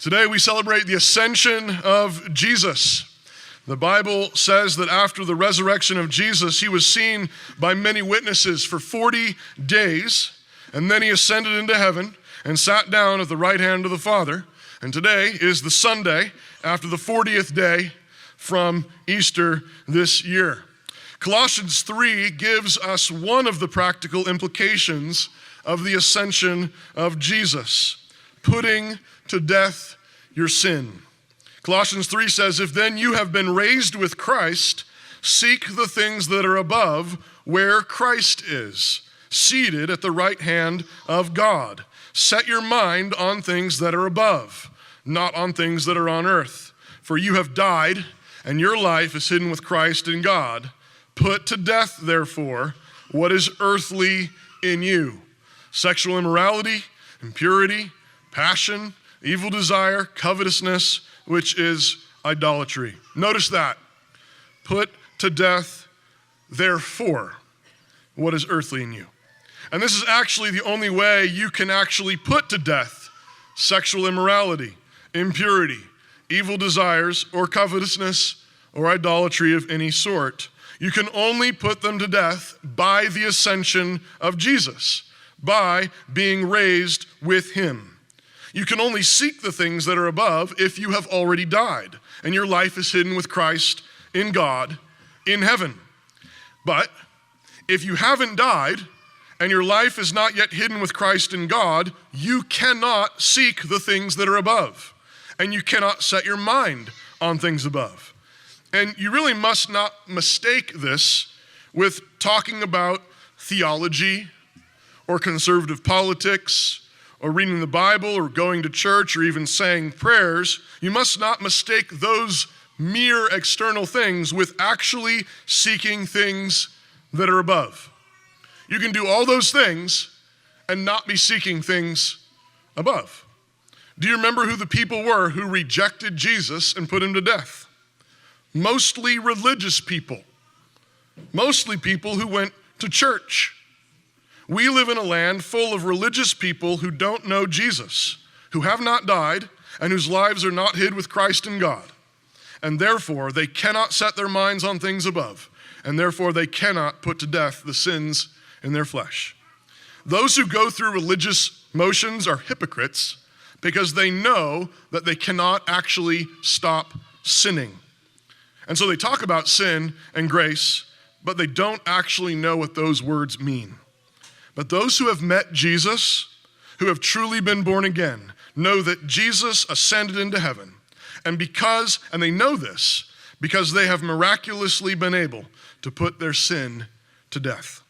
Today we celebrate the Ascension of Jesus. The Bible says that after the resurrection of Jesus, he was seen by many witnesses for 40 days, and then he ascended into heaven and sat down at the right hand of the Father. And today is the Sunday after the 40th day from Easter this year. Colossians 3 gives us one of the practical implications of the ascension of Jesus, putting to death your sin. Colossians 3 says, "If then you have been raised with Christ, seek the things that are above, where Christ is, seated at the right hand of God. Set your mind on things that are above, not on things that are on earth. For you have died, and your life is hidden with Christ in God. Put to death, therefore, what is earthly in you: sexual immorality, impurity, passion, evil desire, covetousness, which is idolatry." Notice that. Put to death, therefore, what is earthly in you. And this is actually the only way you can actually put to death sexual immorality, impurity, evil desires, or covetousness, or idolatry of any sort. You can only put them to death by the ascension of Jesus, by being raised with him. You can only seek the things that are above if you have already died, and your life is hidden with Christ in God in heaven. But if you haven't died, and your life is not yet hidden with Christ in God, you cannot seek the things that are above, and you cannot set your mind on things above. And you really must not mistake this with talking about theology or conservative politics or reading the Bible or going to church or even saying prayers. You must not mistake those mere external things with actually seeking things that are above. You can do all those things and not be seeking things above. Do you remember who the people were who rejected Jesus and put him to death? Mostly religious people. Mostly people who went to church. We live in a land full of religious people who don't know Jesus, who have not died, and whose lives are not hid with Christ in God. And therefore, they cannot set their minds on things above, and therefore they cannot put to death the sins in their flesh. Those who go through religious motions are hypocrites because they know that they cannot actually stop sinning. And so they talk about sin and grace, but they don't actually know what those words mean. But those who have met Jesus, who have truly been born again, know that Jesus ascended into heaven. And they know this because they have miraculously been able to put their sin to death.